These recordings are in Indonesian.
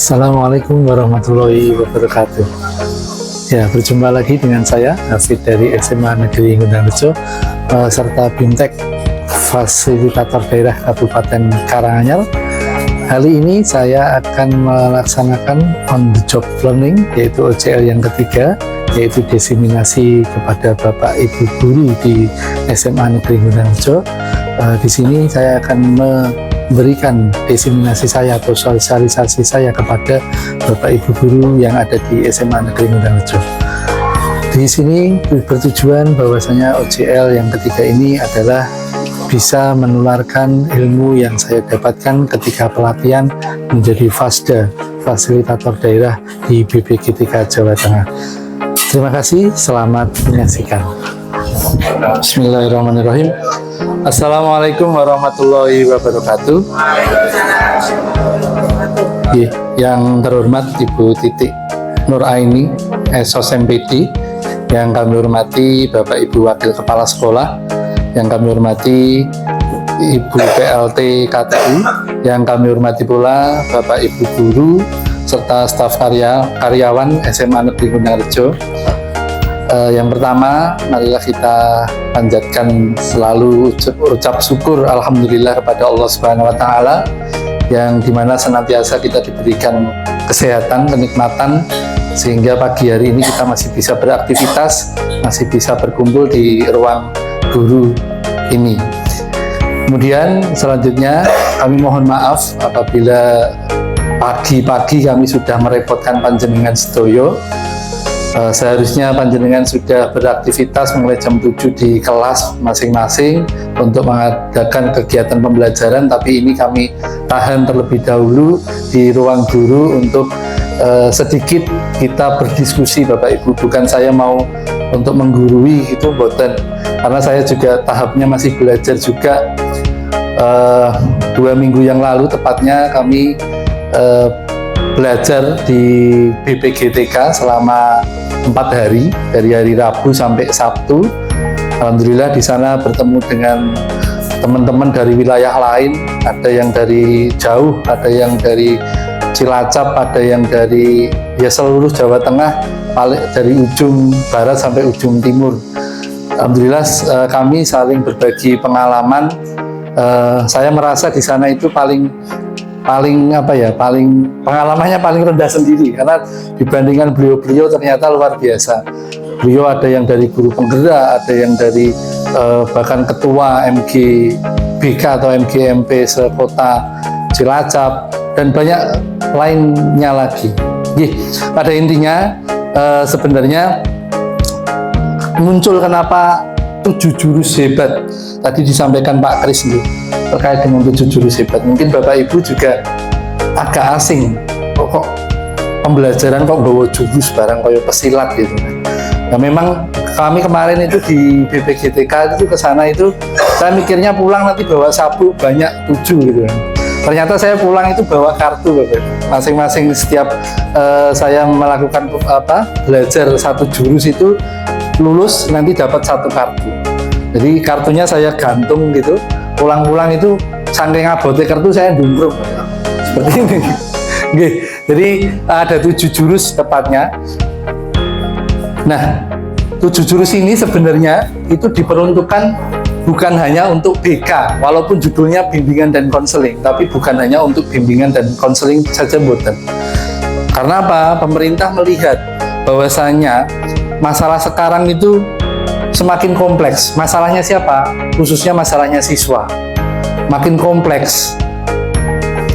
Assalamualaikum warahmatullahi wabarakatuh. Ya, berjumpa lagi dengan saya Hafid dari SMA Negeri Ngundang-Rejo serta BIMTEK Fasilitator Daerah Kabupaten Karanganyar. Kali ini saya akan melaksanakan on the job learning, yaitu OJL yang ketiga, yaitu diseminasi kepada Bapak Ibu guru di SMA Negeri Ngundang-Rejo. Di sini saya akan memberikan diseminasi saya atau sosialisasi saya kepada Bapak Ibu guru yang ada di SMA Negeri Ngundang-Rejo. Di sini bertujuan bahwasanya OJL yang ketiga ini adalah bisa menularkan ilmu yang saya dapatkan ketika pelatihan menjadi FASDA, Fasilitator Daerah di BPGTK Jawa Tengah. Terima kasih, selamat menyaksikan. Bismillahirrahmanirrahim. Assalamualaikum warahmatullahi wabarakatuh. Yang terhormat Ibu Titik Nuraini, SOS MPD, yang kami hormati Bapak Ibu Wakil Kepala Sekolah, yang kami hormati Ibu PLT KTU, yang kami hormati pula Bapak Ibu guru serta staf karyawan SMA Negeri Ngundang-Rejo. Yang pertama, marilah kita panjatkan selalu ucap syukur alhamdulillah kepada Allah Subhanahu wa taala, yang dimana senantiasa kita diberikan kesehatan, kenikmatan, sehingga pagi hari ini kita masih bisa beraktivitas, masih bisa berkumpul di ruang guru ini. Kemudian selanjutnya kami mohon maaf apabila pagi-pagi kami sudah merepotkan panjenengan sedoyo. Seharusnya panjenengan sudah beraktivitas mulai jam 7 di kelas masing-masing untuk mengadakan kegiatan pembelajaran, tapi ini kami tahan terlebih dahulu di ruang guru untuk sedikit kita berdiskusi Bapak Ibu. Bukan saya mau untuk menggurui itu, boten, karena saya juga tahapnya masih belajar juga. 2 minggu yang lalu tepatnya kami belajar di BPGTK selama 4 hari, dari hari Rabu sampai Sabtu. Alhamdulillah di sana bertemu dengan teman-teman dari wilayah lain, ada yang dari jauh, ada yang dari Cilacap, ada yang dari seluruh Jawa Tengah, dari ujung barat sampai ujung timur. Alhamdulillah kami saling berbagi pengalaman. Saya merasa di sana itu paling pengalamannya paling rendah sendiri, karena dibandingkan beliau-beliau ternyata luar biasa. Beliau ada yang dari guru penggerak, ada yang dari bahkan ketua MGBK atau MGMP sekota Cilacap, dan banyak lainnya lagi. Pada intinya sebenarnya muncul kenapa 7 jurus hebat tadi disampaikan Pak Kris itu terkait dengan 7 jurus hebat. Mungkin Bapak Ibu juga agak asing, kok pembelajaran kok bawa jurus barang kayak pesilat gitu. Nah, memang kami kemarin itu di BPGTK itu kesana itu saya mikirnya pulang nanti bawa sabuk banyak 7 gitu. Ternyata saya pulang itu bawa kartu Bapak Ibu. Masing-masing setiap saya melakukan belajar 1 jurus itu lulus nanti dapat 1 kartu. Jadi kartunya saya gantung gitu. Pulang-pulang itu saking abote kartu saya dumbrung seperti ini. Jadi ada 7 jurus tepatnya. Nah, 7 jurus ini sebenarnya itu diperuntukkan bukan hanya untuk BK, walaupun judulnya bimbingan dan konseling, tapi bukan hanya untuk bimbingan dan konseling saja, mboten. Karena apa? Pemerintah melihat bahwasanya masalah sekarang itu semakin kompleks. Masalahnya siapa? Khususnya masalahnya siswa. Makin kompleks.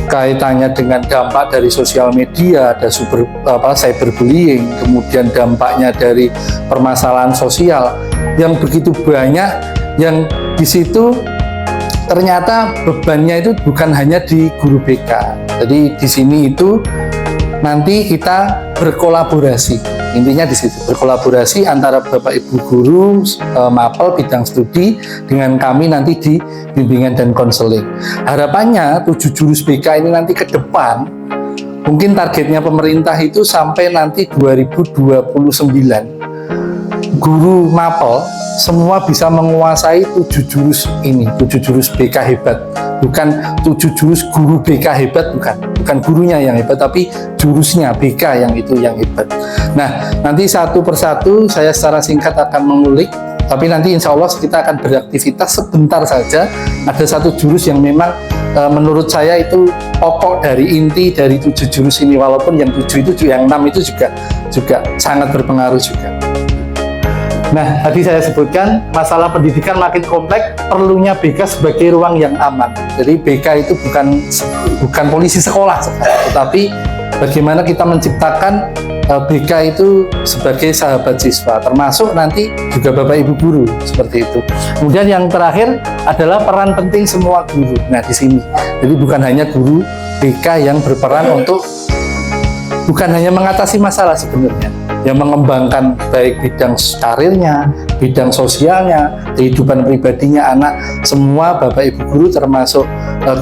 Kaitannya dengan dampak dari sosial media, ada cyberbullying, kemudian dampaknya dari permasalahan sosial yang begitu banyak, yang di situ ternyata bebannya itu bukan hanya di guru BK. Jadi di sini itu nanti kita berkolaborasi. Intinya di situ berkolaborasi antara Bapak Ibu guru mapel bidang studi dengan kami nanti di bimbingan dan konseling. Harapannya 7 jurus BK ini nanti ke depan mungkin targetnya pemerintah itu sampai nanti 2029 guru mapel semua bisa menguasai 7 jurus ini, 7 jurus BK hebat. Bukan 7 jurus guru BK hebat, bukan gurunya yang hebat, tapi jurusnya BK yang itu yang hebat. Nah, nanti satu persatu saya secara singkat akan mengulik, tapi nanti insya Allah kita akan beraktivitas sebentar saja. Ada satu jurus yang memang menurut saya itu pokok dari inti dari 7 jurus ini, walaupun yang 7 itu, yang 6 itu juga sangat berpengaruh juga. Nah, tadi saya sebutkan masalah pendidikan makin kompleks, perlunya BK sebagai ruang yang aman. Jadi BK itu bukan polisi sekolah, tetapi bagaimana kita menciptakan BK itu sebagai sahabat siswa, termasuk nanti juga Bapak Ibu guru, seperti itu. Kemudian yang terakhir adalah peran penting semua guru. Nah, di sini, jadi bukan hanya guru BK yang berperan untuk bukan hanya mengatasi masalah sebenarnya, yang mengembangkan baik bidang karirnya, bidang sosialnya, kehidupan pribadinya anak, semua Bapak Ibu guru termasuk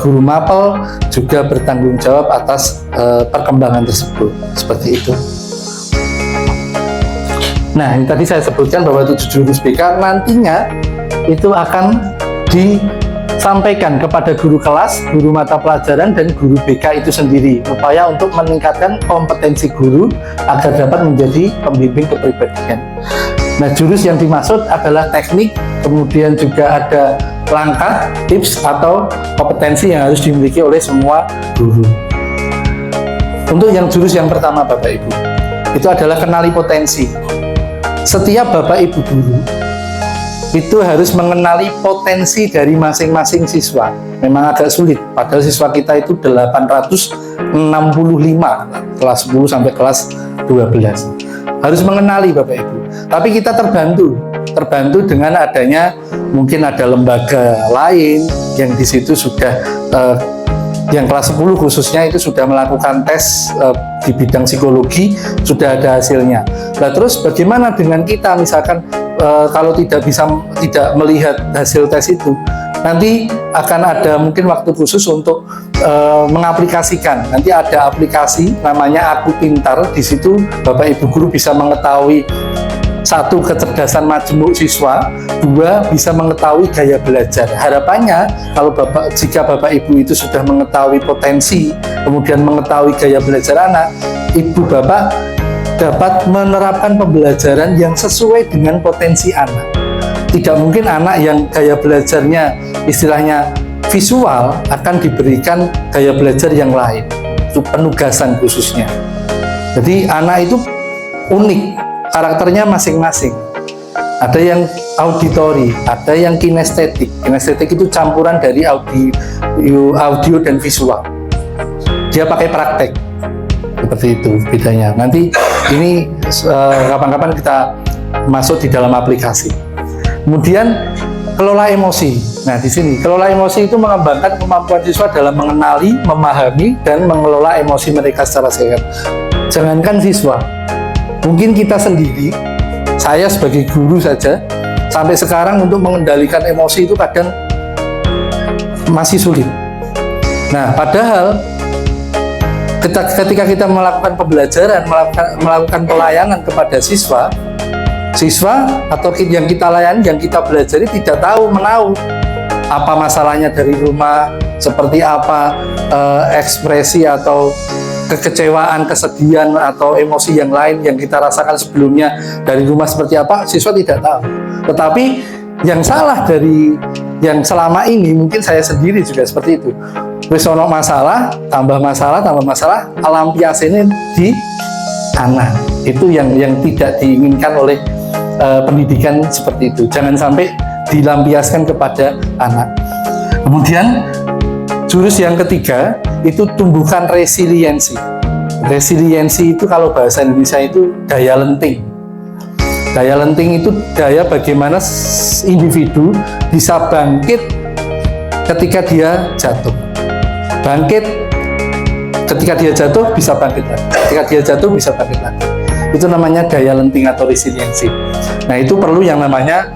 guru mapel juga bertanggung jawab atas perkembangan tersebut, seperti itu. Nah, ini tadi saya sebutkan bahwa 7 jurus BK nantinya itu akan disampaikan kepada guru kelas, guru mata pelajaran, dan guru BK itu sendiri, upaya untuk meningkatkan kompetensi guru agar dapat menjadi pembimbing kepribadian. Nah, jurus yang dimaksud adalah teknik, kemudian juga ada langkah, tips, atau kompetensi yang harus dimiliki oleh semua guru. Untuk yang jurus yang pertama Bapak Ibu, itu adalah kenali potensi. Setiap Bapak Ibu guru itu harus mengenali potensi dari masing-masing siswa. Memang agak sulit, padahal siswa kita itu 865 kelas 10 sampai kelas 12. Harus mengenali Bapak Ibu. Tapi kita terbantu dengan adanya mungkin ada lembaga lain yang di situ sudah yang kelas 10 khususnya itu sudah melakukan tes di bidang psikologi, sudah ada hasilnya. Nah, terus bagaimana dengan kita misalkan kalau tidak melihat hasil tes itu, nanti akan ada mungkin waktu khusus untuk mengaplikasikan. Nanti ada aplikasi namanya Aku Pintar. Di situ Bapak Ibu guru bisa mengetahui, 1, kecerdasan majemuk siswa, 2, bisa mengetahui gaya belajar. Harapannya jika Bapak Ibu itu sudah mengetahui potensi, kemudian mengetahui gaya belajar anak, Ibu Bapak dapat menerapkan pembelajaran yang sesuai dengan potensi anak. Tidak mungkin anak yang gaya belajarnya istilahnya visual akan diberikan gaya belajar yang lain, itu penugasan khususnya. Jadi anak itu unik, karakternya masing-masing. Ada yang auditori, ada yang kinestetik. Kinestetik itu campuran dari audio dan visual. Dia pakai praktek. Seperti itu bedanya. Nanti ini kapan-kapan kita masuk di dalam aplikasi. Kemudian kelola emosi. Nah, di sini kelola emosi itu mengembangkan kemampuan siswa dalam mengenali, memahami, dan mengelola emosi mereka secara sehat. Jangankan siswa, mungkin kita sendiri, saya sebagai guru saja, sampai sekarang untuk mengendalikan emosi itu kadang masih sulit. Nah, padahal ketika kita melakukan pembelajaran, melakukan pelayanan kepada siswa atau yang kita layani, yang kita pelajari tidak menahu apa masalahnya dari rumah, seperti apa ekspresi atau kekecewaan, kesedihan, atau emosi yang lain yang kita rasakan sebelumnya dari rumah seperti apa, siswa tidak tahu. Tetapi yang salah dari yang selama ini mungkin saya sendiri juga seperti itu. Wis ono masalah, tambah masalah, lampiasine di anak. Itu yang tidak diinginkan oleh pendidikan seperti itu. Jangan sampai dilampiaskan kepada anak. Kemudian jurus yang ketiga itu tumbuhkan resiliensi. Resiliensi itu kalau bahasa Indonesia itu daya lenting. Daya lenting itu daya bagaimana individu bisa bangkit ketika dia jatuh. Bangkit ketika dia jatuh bisa bangkit lagi. Ketika dia jatuh bisa bangkit lagi. Itu namanya daya lenting atau resiliensi. Nah, itu perlu yang namanya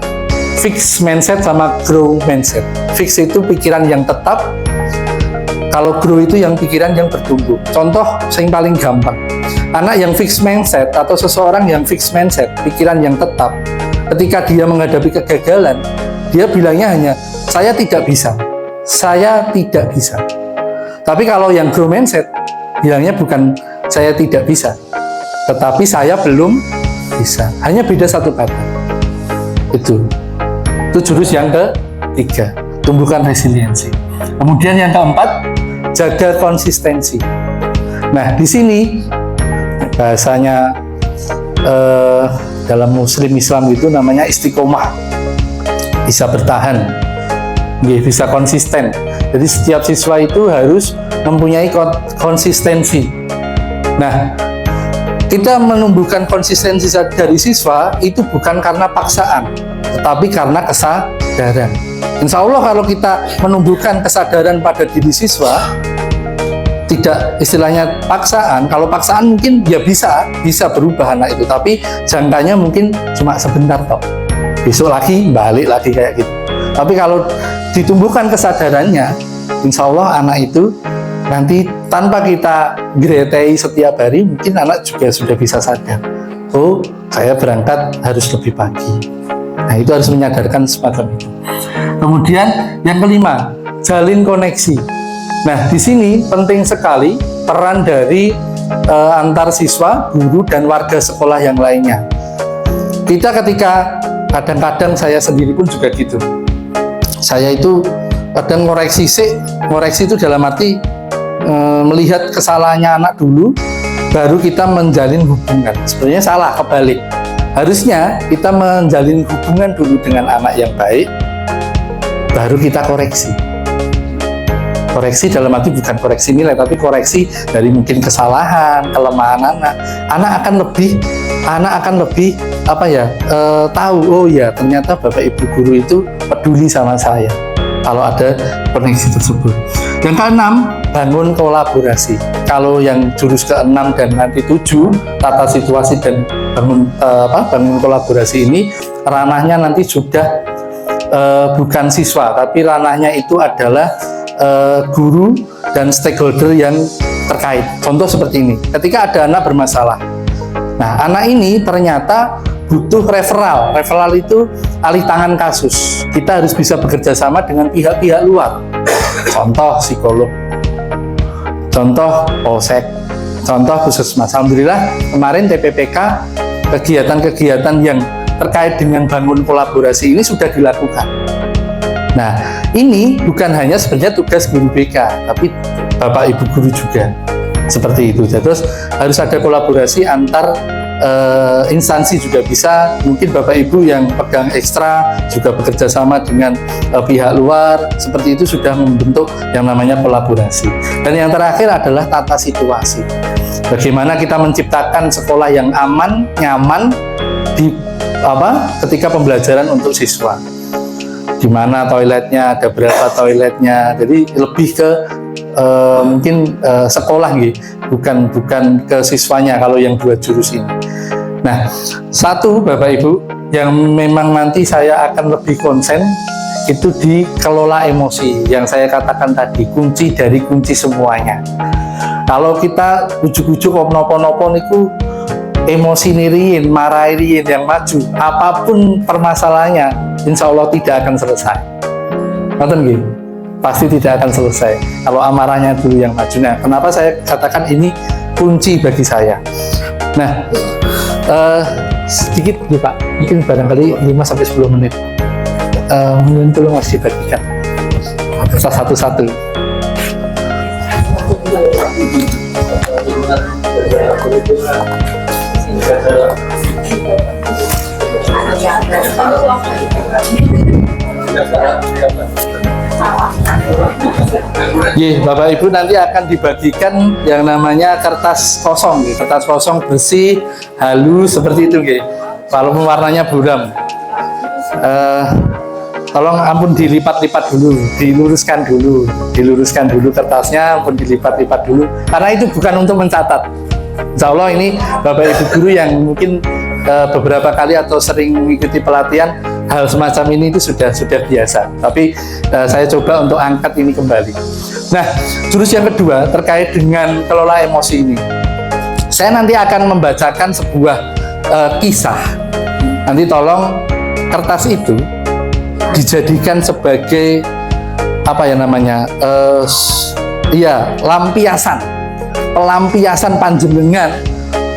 fixed mindset sama grow mindset. Fix itu pikiran yang tetap. Kalau grow itu yang pikiran yang bertumbuh. Contoh yang paling gampang. Anak yang fixed mindset atau seseorang yang fixed mindset, pikiran yang tetap, ketika dia menghadapi kegagalan, dia bilangnya hanya saya tidak bisa, saya tidak bisa. Tapi kalau yang grow mindset bilangnya bukan saya tidak bisa, tetapi saya belum bisa. Hanya beda satu kata. Itu jurus yang ketiga, tumbuhkan resiliensi. Kemudian yang keempat, jaga konsistensi. Nah, di sini bahasanya dalam Muslim Islam itu namanya istiqomah, bisa bertahan, bisa konsisten. Jadi setiap siswa itu harus mempunyai konsistensi. Nah, kita menumbuhkan konsistensi dari siswa itu bukan karena paksaan, tetapi karena kesadaran. Insya Allah kalau kita menumbuhkan kesadaran pada diri siswa, tidak istilahnya paksaan. Kalau paksaan mungkin ya bisa berubah anak itu, tapi jangkanya mungkin cuma sebentar toh. Besok lagi balik lagi kayak gitu. Tapi kalau ditumbuhkan kesadarannya, insya Allah anak itu nanti tanpa kita gretai setiap hari, mungkin anak juga sudah bisa sadar. Oh, saya berangkat harus lebih pagi. Nah, itu harus menyadarkan semacam itu. Kemudian yang kelima, jalin koneksi. Nah, di sini penting sekali peran dari antar siswa, guru, dan warga sekolah yang lainnya. Kita ketika kadang-kadang saya sendiri pun juga gitu. Saya itu kadang ngoreksi itu dalam arti melihat kesalahannya anak dulu, baru kita menjalin hubungan. Sebenarnya salah, kebalik. Harusnya kita menjalin hubungan dulu dengan anak yang baik, baru kita koreksi. Koreksi dalam arti bukan koreksi nilai, tapi koreksi dari mungkin kesalahan, kelemahan anak. Anak akan lebih tahu, oh ya ternyata Bapak Ibu guru itu peduli sama saya kalau ada koneksi tersebut. Yang keenam, bangun kolaborasi. Kalau yang jurus ke-6 dan nanti 7, tata situasi dan bangun kolaborasi ini, ranahnya nanti sudah bukan siswa, tapi ranahnya itu adalah guru dan stakeholder yang terkait. Contoh seperti ini, ketika ada anak bermasalah, nah anak ini ternyata butuh referral. Referral itu alih tangan kasus. Kita harus bisa bekerja sama dengan pihak-pihak luar. Contoh psikolog, contoh polsek, contoh puskesmas. Alhamdulillah kemarin TPPK kegiatan-kegiatan yang terkait dengan bangun kolaborasi ini sudah dilakukan. Nah, ini bukan hanya sebenarnya tugas guru BK, tapi Bapak Ibu guru juga seperti itu. Terus harus ada kolaborasi antar instansi juga bisa. Mungkin Bapak Ibu yang pegang ekstra juga bekerja sama dengan pihak luar, seperti itu sudah membentuk yang namanya kolaborasi. Dan yang terakhir adalah tata situasi. Bagaimana kita menciptakan sekolah yang aman, nyaman ketika pembelajaran untuk siswa. Di mana toiletnya, ada berapa toiletnya. Jadi lebih ke mungkin sekolah gitu, bukan ke siswanya kalau yang 2 jurus ini. Nah, satu Bapak Ibu yang memang nanti saya akan lebih konsen itu di kelola emosi yang saya katakan tadi, kunci dari kunci semuanya. Kalau kita ujuk-ujuk nopo-nopo niku emosi niriin, marahin yang maju, apapun permasalahannya, insya Allah tidak akan selesai. Nonton gitu? Pasti tidak akan selesai kalau amarahnya dulu yang maju. Nah, kenapa saya katakan ini kunci bagi saya? Nah, sedikit nih Pak, mungkin barangkali 5-10 menit. Mungkin tolong masih dibagikan satu-satu. Bapak Ibu nanti akan dibagikan yang namanya kertas kosong, kertas kosong bersih, halus seperti itu, kalau warnanya buram. Tolong ampun dilipat-lipat dulu, diluruskan dulu kertasnya, ampun dilipat-lipat dulu, karena itu bukan untuk mencatat. Insya Allah ini Bapak Ibu guru yang mungkin beberapa kali atau sering mengikuti pelatihan, hal semacam ini itu sudah biasa. Tapi saya coba untuk angkat ini kembali. Nah, jurus yang kedua terkait dengan kelola emosi ini. Saya nanti akan membacakan sebuah kisah. Nanti tolong kertas itu dijadikan sebagai apa ya namanya, pelampiasan panjenengan.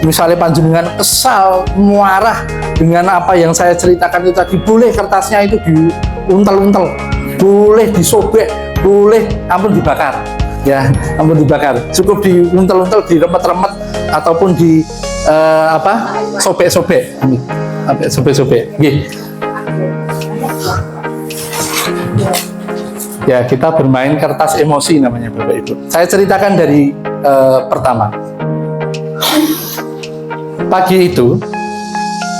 Misalnya panjenengan kesal, marah dengan apa yang saya ceritakan itu tadi, boleh kertasnya itu diuntel-untel, boleh disobek, boleh ampun dibakar, ya ampun dibakar, cukup diuntel-untel, diremet-remet ataupun di sobek-sobek, sobek-sobek. Ya, kita bermain kertas emosi namanya Bapak Ibu. Saya ceritakan dari pertama. Pagi itu,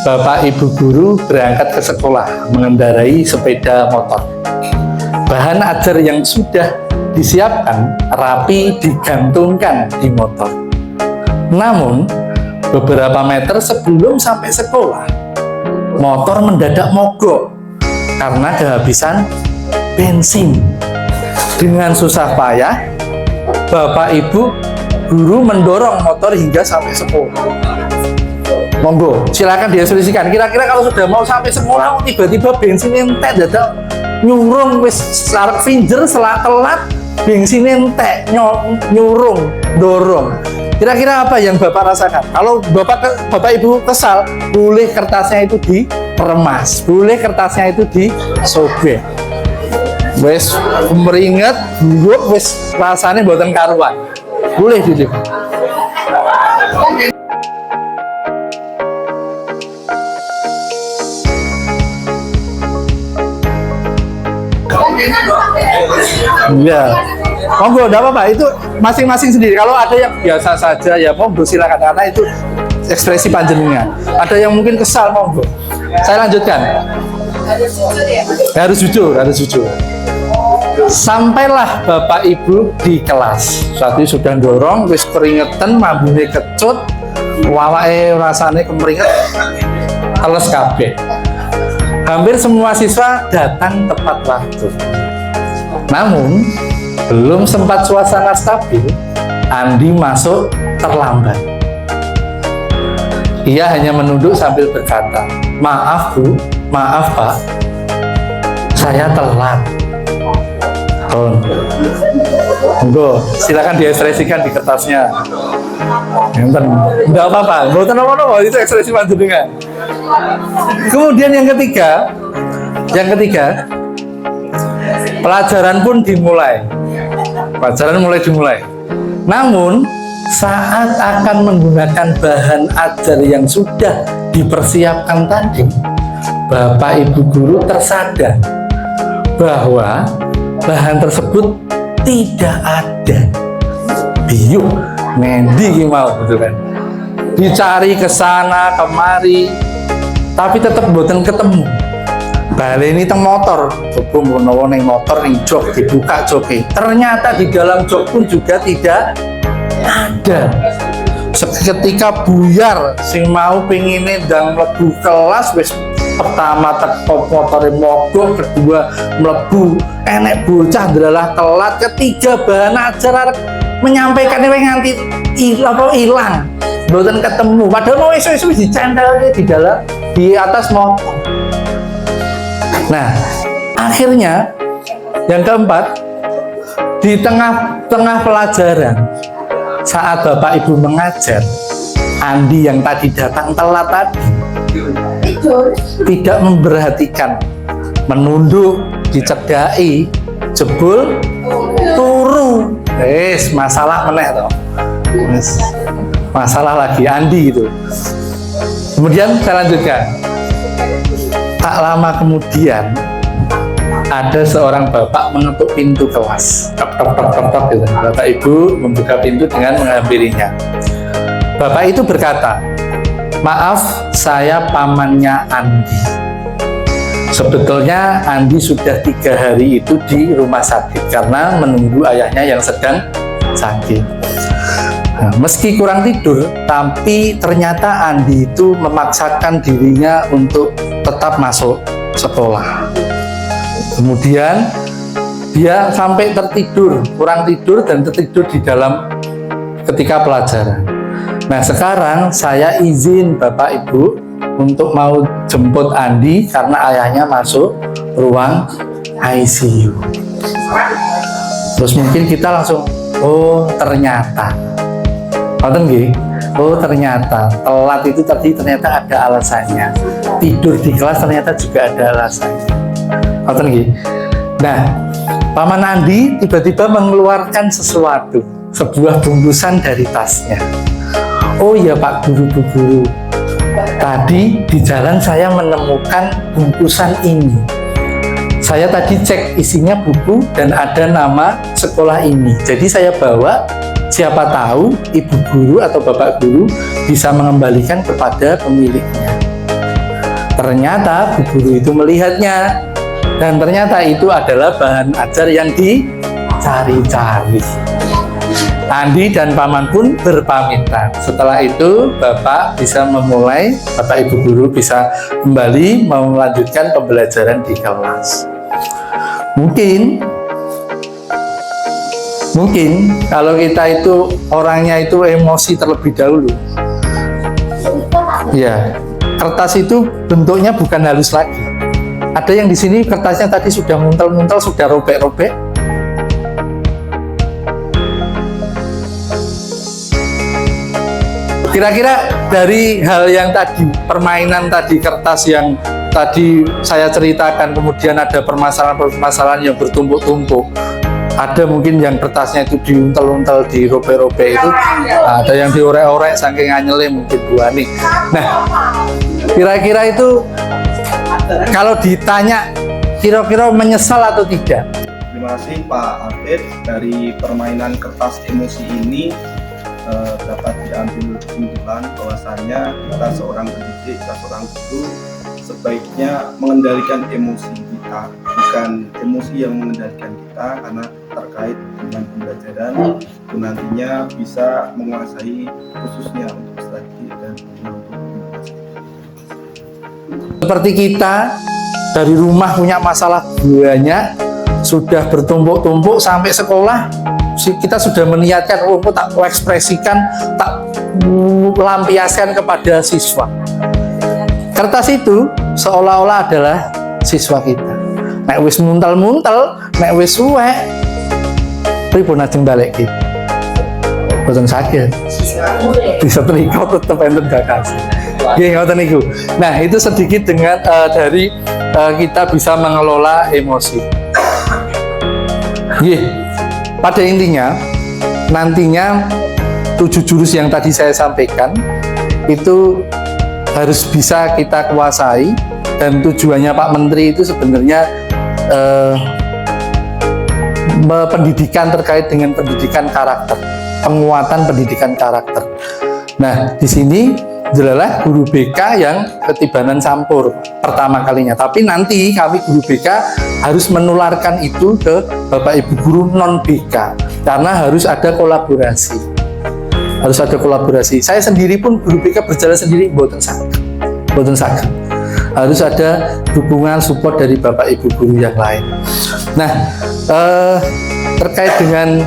Bapak Ibu guru berangkat ke sekolah mengendarai sepeda motor. Bahan ajar yang sudah disiapkan rapi digantungkan di motor. Namun, beberapa meter sebelum sampai sekolah, motor mendadak mogok karena kehabisan bensin. Dengan susah payah, Bapak Ibu guru mendorong motor hingga sampai sekolah. Monggo, silakan diasumsikan. Kira-kira kalau sudah mau sampai sekolah, tiba-tiba bensin entek, dadak nyurung, wis sarek finger, telat, bensin entek, nyurung, dorong. Kira-kira apa yang Bapak rasakan? Kalau Bapak Ibu kesal, boleh kertasnya itu diremas, boleh kertasnya itu disobek. Wes meringet, buruk, wes rasanya buatan karuan. Boleh dilihat. Ya, monggo, enggak apa-apa, itu masing-masing sendiri. Kalau ada yang biasa saja, ya monggo silakan, karena itu ekspresi panjenengan. Ada yang mungkin kesal, monggo. Saya lanjutkan. Harus jujur, harus jujur. Sampailah Bapak Ibu di kelas. Saat itu sudah dorong, wis keringetan, mambune kecut, wawake rasane kemeringet, teles kabeh. Hampir semua siswa datang tepat waktu. Namun, belum sempat suasana stabil, Andi masuk terlambat. Ia hanya menunduk sambil berkata, "Maaf Bu, maaf Pak, saya telat." Monggo, silakan diekspresikan di kertasnya. Enggak apa-apa, mboten apa-apa, itu ekspresi panjenengan. Kemudian yang ketiga, pelajaran pun dimulai. Pelajaran mulai dimulai. Namun, saat akan menggunakan bahan ajar yang sudah dipersiapkan tadi, Bapak Ibu guru tersadar bahwa bahan tersebut tidak ada. Biuk, ngendi mau, betul kan? Dicari ke sana kemari, tapi tetap mboten ketemu. Baleni teng motor, coba menawa ning motor ning jok, dibuka joke. Ternyata di dalam jok pun juga tidak ada. Seketika buyar, sing mau pengine ndang mlebu kelas, wis pertama teko motore mogok, kedua mlebu enek bocah ndelalah telat, ketiga bahan ajar menyampaikan nganti hilang, mboten ketemu. Padahal mau isu-isu dicendel di atas motor. Nah, akhirnya yang keempat, di tengah-tengah pelajaran, saat Bapak Ibu mengajar, Andi yang tadi datang telat tadi tidak memperhatikan, menunduk, dicedai, jebul, turu. Masalah meneh toh. Masalah lagi Andi itu. Kemudian saya lanjutkan. Tak lama kemudian ada seorang bapak mengetuk pintu kelas. Tok gitu. Bapak Ibu membuka pintu dengan menghampirinya. Bapak itu berkata, "Maaf, saya pamannya Andi. Sebetulnya Andi sudah 3 hari itu di rumah sakit karena menunggu ayahnya yang sedang sakit. Nah, meski kurang tidur, tapi ternyata Andi itu memaksakan dirinya untuk tetap masuk sekolah. Kemudian dia sampai tertidur, kurang tidur dan tertidur di dalam ketika pelajaran. Nah, sekarang saya izin Bapak Ibu untuk mau jemput Andi karena ayahnya masuk ruang ICU. Terus mungkin kita langsung, oh ternyata, oh ternyata telat itu tadi ternyata ada alasannya. Tidur di kelas ternyata juga ada alasannya. Nah, Paman Andi tiba-tiba mengeluarkan sesuatu, sebuah bungkusan dari tasnya. Oh iya Pak Guru, Bu Guru, tadi di jalan saya menemukan bungkusan ini. Saya tadi cek isinya buku dan ada nama sekolah ini. Jadi saya bawa, siapa tahu Ibu Guru atau Bapak Guru bisa mengembalikan kepada pemiliknya. Ternyata Bu Guru itu melihatnya dan ternyata itu adalah bahan ajar yang dicari-cari. Andi dan Paman pun berpamitan. Setelah itu Bapak bisa memulai, Bapak Ibu Guru bisa kembali melanjutkan pembelajaran di kelas. Mungkin kalau kita itu orangnya itu emosi terlebih dahulu, ya kertas itu bentuknya bukan halus lagi. Ada yang di sini kertasnya tadi sudah muntel-muntel, sudah robek-robek. Kira-kira dari hal yang tadi, permainan tadi, kertas yang tadi saya ceritakan, kemudian ada permasalahan-permasalahan yang bertumpuk-tumpuk. Ada mungkin yang kertasnya itu diuntel-untel, dirobek-robek itu, ada yang diorek-orek saking anyelnya mungkin Bu Ani. Nah, kira-kira itu kalau ditanya kira-kira menyesal atau tidak? Terima kasih Pak Afid. Dari permainan kertas emosi ini dapat diambil kesimpulan bahwasanya kita seorang pendidik, kita seorang guru sebaiknya mengendalikan emosi kita, bukan emosi yang mengendalikan kita, karena terkait dengan pembelajaran itu nantinya bisa menguasai khususnya untuk strategi dan untuk komunikasi. Seperti kita dari rumah punya masalah banyak, sudah bertumpuk-tumpuk sampai sekolah kita sudah meniatkan, oh tak ekspresikan, tak lampiaskan kepada siswa. Kertas itu seolah-olah adalah siswa kita. Nek wis muntel-muntel, nek wis suwek, pripun ajeng balekke? Boten saged. Bisa terikut tetep enten bakas. Nggih ngoten niku. Nah, itu sedikit dengan dari kita bisa mengelola emosi. Nggih. Pada intinya, nantinya 7 jurus yang tadi saya sampaikan itu harus bisa kita kuasai, dan tujuannya Pak Menteri itu sebenarnya pendidikan terkait dengan pendidikan karakter, penguatan pendidikan karakter. Nah, di sini adalah guru BK yang ketibanan campur pertama kalinya. Tapi nanti kami guru BK harus menularkan itu ke Bapak Ibu guru non BK karena harus ada kolaborasi. Harus ada kolaborasi. Saya sendiri pun guru BK berjalan sendiri mboten saged. Harus ada dukungan support dari Bapak Ibu guru yang lain. Nah, terkait dengan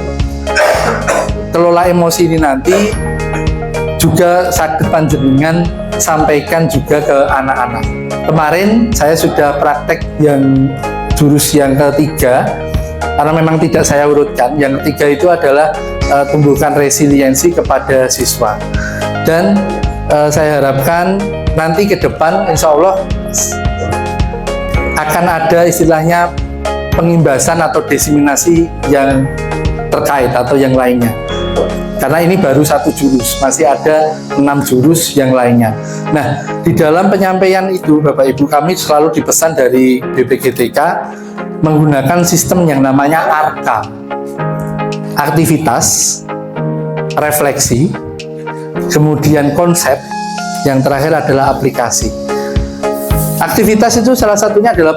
kelola emosi ini nanti juga saged panjenengan sampaikan juga ke anak-anak. Kemarin saya sudah praktek yang jurus yang ketiga, karena memang tidak saya urutkan. Yang ketiga itu adalah tumbuhkan resiliensi kepada siswa. Dan saya harapkan nanti ke depan insya Allah akan ada istilahnya pengimbasan atau diseminasi yang terkait atau yang lainnya. Karena ini baru 1 jurus, masih ada 6 jurus yang lainnya. Nah, di dalam penyampaian itu Bapak Ibu kami selalu dipesan dari BPGTK menggunakan sistem yang namanya ARKA. Aktivitas, refleksi, kemudian konsep, yang terakhir adalah aplikasi. Aktivitas itu salah satunya adalah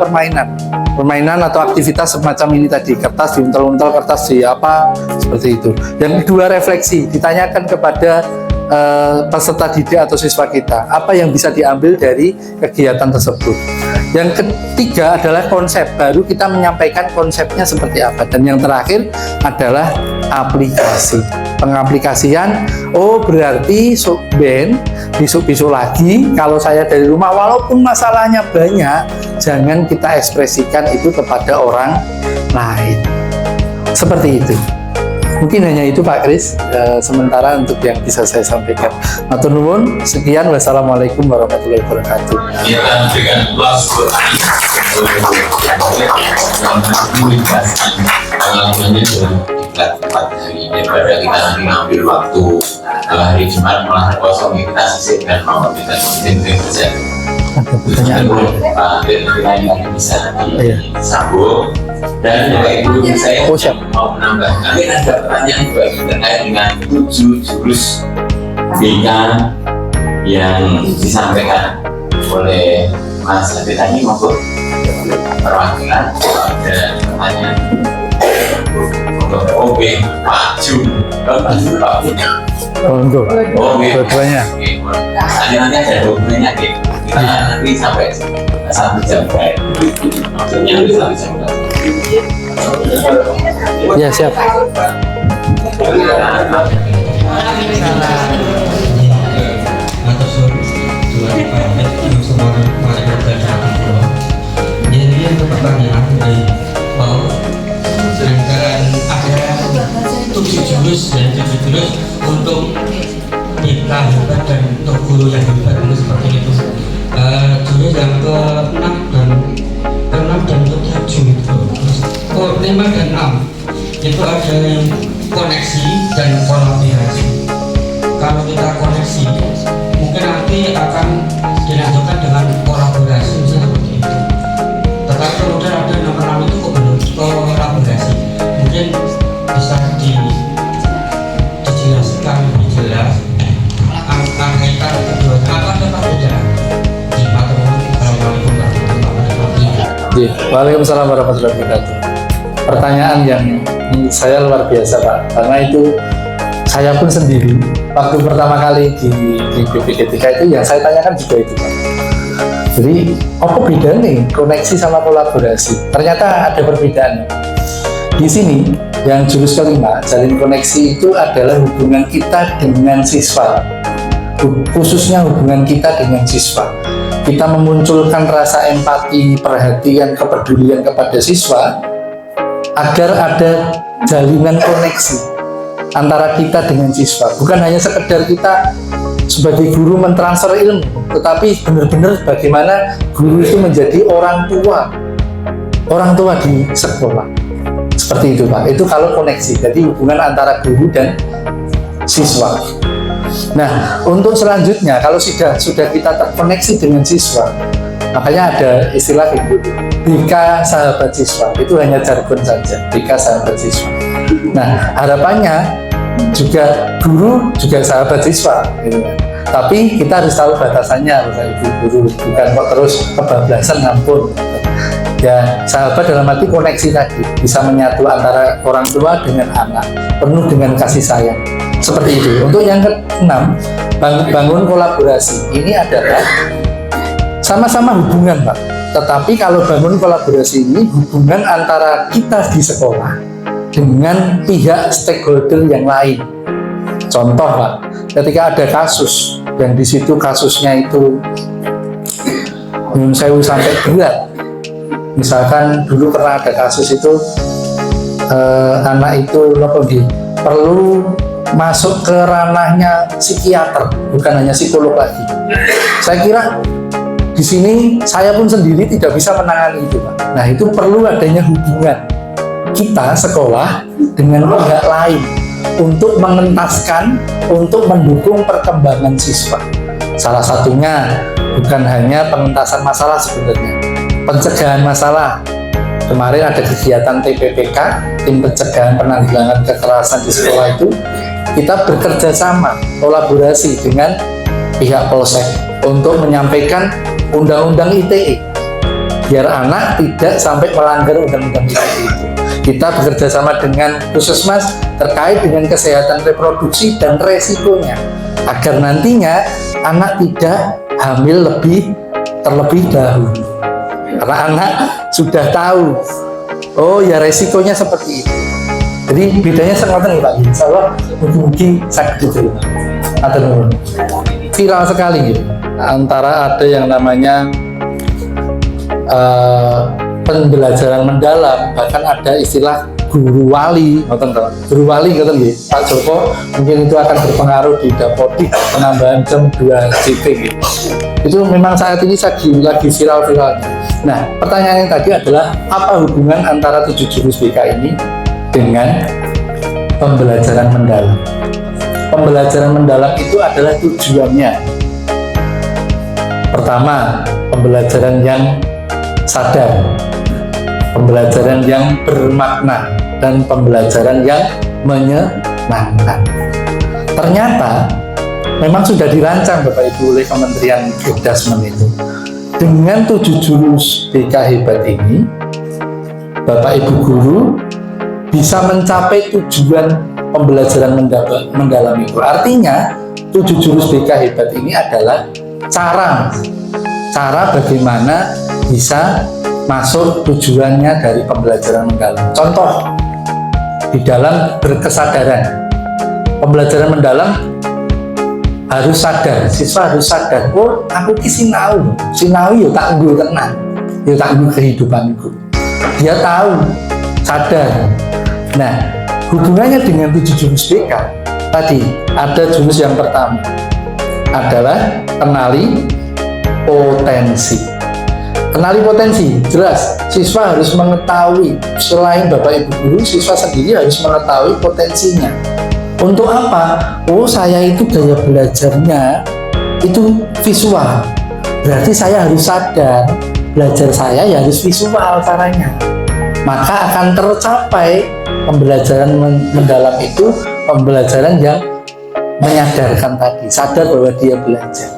permainan atau aktivitas semacam ini tadi, kertas diuntel-untel, kertas di apa, seperti itu. Yang kedua refleksi, ditanyakan kepada peserta didik atau siswa kita, apa yang bisa diambil dari kegiatan tersebut. Yang ketiga adalah konsep, baru kita menyampaikan konsepnya seperti apa. Dan yang terakhir adalah aplikasi, pengaplikasian. Oh berarti Ben besok-besok lagi kalau saya dari rumah, walaupun masalahnya banyak, jangan kita ekspresikan itu kepada orang lain. Seperti itu. Mungkin hanya itu Pak Kris, sementara untuk yang bisa saya sampaikan. Matur nuwun, sekian, wassalamualaikum warahmatullahi wabarakatuh. Kita berikan plus pengalamannya dalam tempat hari daripada kita nanti ngambil waktu hari Jumat malah kosong, kita sisihkan mau kita penting saja. Pertanyaan Pak kita bisa disambung. Dan Bapak Ibu saya mau menambahkan ada pertanyaan juga terkait dengan 7 jurus BK yang disampaikan oleh Mas Ade tadi maupun perwakilan. Ada pertanyaan untuk OB Pak Jum, Pak punya. untuk dua-duanya. Nanti ada dokumennya, kita nanti sampai 1 jam maksudnya 1 jam. Ya siap. Jadi yang pertanyaan dari mau sedangkan ada 7 jurus dan 7 jurus untuk kita hebat dan untuk guru yang hebat itu seperti itu. Jurus yang ke-6 dan ke-7 itu. 5 dan 6 itu ada yang koneksi dan kolaborasi. Kalau kita koneksi, mungkin nanti akan dilanjutkan dengan kolaborasi misalnya seperti itu. Tetapi kemudian ada nomor 6 itu kolaborasi. Mungkin bisa dijelaskan lebih jelas kaitan keduanya apa ada perbedaan di matematik. Assalamualaikum warahmatullahi wabarakatuh. Waalaikumsalam warahmatullahi wabarakatuh. Pertanyaan yang menurut saya luar biasa Pak, karena itu saya pun sendiri waktu pertama kali di BPK3 itu yang saya tanyakan juga itu Pak. Jadi apa beda nih koneksi sama kolaborasi? Ternyata ada perbedaan. Di sini yang jurus kelima, jalin koneksi itu adalah hubungan kita dengan siswa, khususnya hubungan kita dengan siswa. Kita memunculkan rasa empati, perhatian, kepedulian kepada siswa agar ada jalinan koneksi antara kita dengan siswa. Bukan hanya sekedar kita sebagai guru mentransfer ilmu, tetapi benar-benar bagaimana guru itu menjadi orang tua di sekolah. Seperti itu Pak, itu kalau koneksi, jadi hubungan antara guru dan siswa. Nah, untuk selanjutnya kalau sudah kita terkoneksi dengan siswa, makanya ada istilah itu BK sahabat siswa, itu hanya jargon saja, BK sahabat siswa. Nah, harapannya juga guru juga sahabat siswa gitu. Tapi kita harus tahu batasannya, Ibu guru, bukan kok terus kebablasan ngampun. Ya, sahabat dalam arti koneksi tadi, bisa menyatu antara orang tua dengan anak, penuh dengan kasih sayang. Seperti itu. Untuk yang ke-6, bangun kolaborasi. Ini adalah sama-sama hubungan Pak. Tetapi kalau bangun kolaborasi ini hubungan antara kita di sekolah dengan pihak stakeholder yang lain. Contoh Pak, ketika ada kasus dan di situ kasusnya itu saya sampai berat. Misalkan dulu pernah ada kasus itu anak itu perlu masuk ke ranahnya psikiater, bukan hanya psikolog lagi. Saya kira di sini saya pun sendiri tidak bisa menangani itu, Pak. Nah, itu perlu adanya hubungan kita sekolah dengan pihak lain untuk mengentaskan, untuk mendukung perkembangan siswa. Salah satunya bukan hanya pengentasan masalah sebenarnya, pencegahan masalah. Kemarin ada kegiatan TPPK, tim pencegahan penanggulangan kekerasan di sekolah itu, kita bekerja sama, kolaborasi dengan pihak Polsek untuk menyampaikan undang-undang ITE, biar anak tidak sampai melanggar undang-undang ITE itu. Kita bekerja sama dengan Puskesmas terkait dengan kesehatan reproduksi dan resikonya. agar nantinya anak tidak hamil terlebih dahulu. Karena anak sudah tahu, oh ya resikonya seperti itu. Jadi bedanya sangat nih Pak. Insya Allah mungkin sakit itu. Atau viral sekali gitu. Antara ada yang namanya pembelajaran mendalam, bahkan ada istilah guru wali, guru wali Pak Joko, mungkin itu akan berpengaruh di Dapodi penambahan jam 2 JT gitu. Itu memang saat ini lagi viral-viralnya. Nah, pertanyaan yang tadi adalah apa hubungan antara 7 jurus BK ini dengan pembelajaran mendalam? Pembelajaran mendalam itu adalah tujuannya. Pertama, pembelajaran yang sadar, pembelajaran yang bermakna, dan pembelajaran yang menyenangkan. Ternyata memang sudah dirancang Bapak Ibu oleh Kementerian Kedasmen itu. Dengan 7 jurus BK hebat ini, Bapak Ibu guru bisa mencapai tujuan pembelajaran mendalam itu. Artinya 7 jurus BK hebat ini adalah cara bagaimana bisa masuk tujuannya dari pembelajaran mendalam. Contoh, di dalam berkesadaran, pembelajaran mendalam harus sadar, siswa harus sadar, oh aku ki sinau ya tak nggo tenang, ya tak nggo kehidupanku. Dia tahu, sadar. Nah, hubungannya dengan 7 jurus BK tadi, ada jurus yang pertama adalah kenali potensi. Kenali potensi, jelas siswa harus mengetahui, selain Bapak Ibu guru, siswa sendiri harus mengetahui potensinya. Untuk apa? Oh, saya itu gaya belajarnya itu visual, berarti saya harus sadar belajar saya ya harus visual caranya, maka akan tercapai pembelajaran mendalam itu, pembelajaran yang menyadarkan tadi, sadar bahwa dia belajar.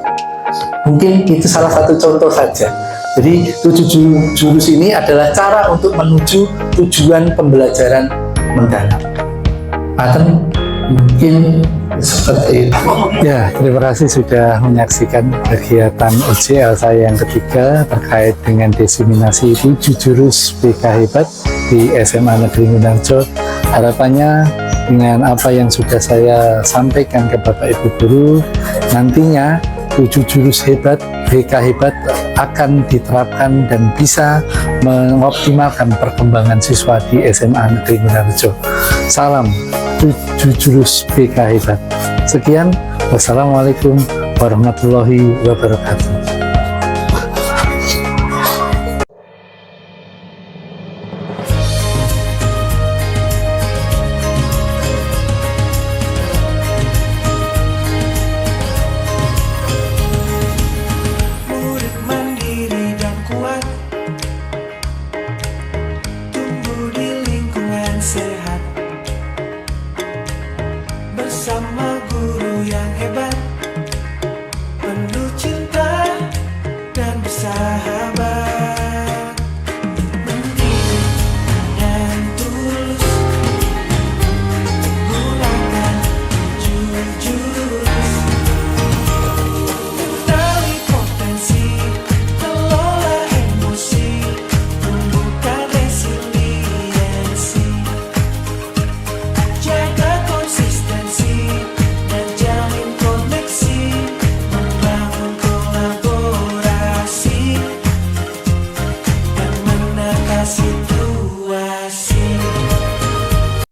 Mungkin itu salah satu contoh saja. Jadi 7 jurus ini adalah cara untuk menuju tujuan pembelajaran mendalam. Mungkin seperti itu. Ya, terima kasih sudah menyaksikan kegiatan UCL saya yang ketiga terkait dengan diseminasi 7 jurus BK hebat di SMA Negeri Ngunarjo. Harapannya dengan apa yang sudah saya sampaikan ke Bapak Ibu guru, nantinya 7 jurus hebat BK hebat akan diterapkan dan bisa mengoptimalkan perkembangan siswa di SMA Negeri Ngunarjo. Salam 7 jurus BK hebat. Sekian, wassalamualaikum warahmatullahi wabarakatuh.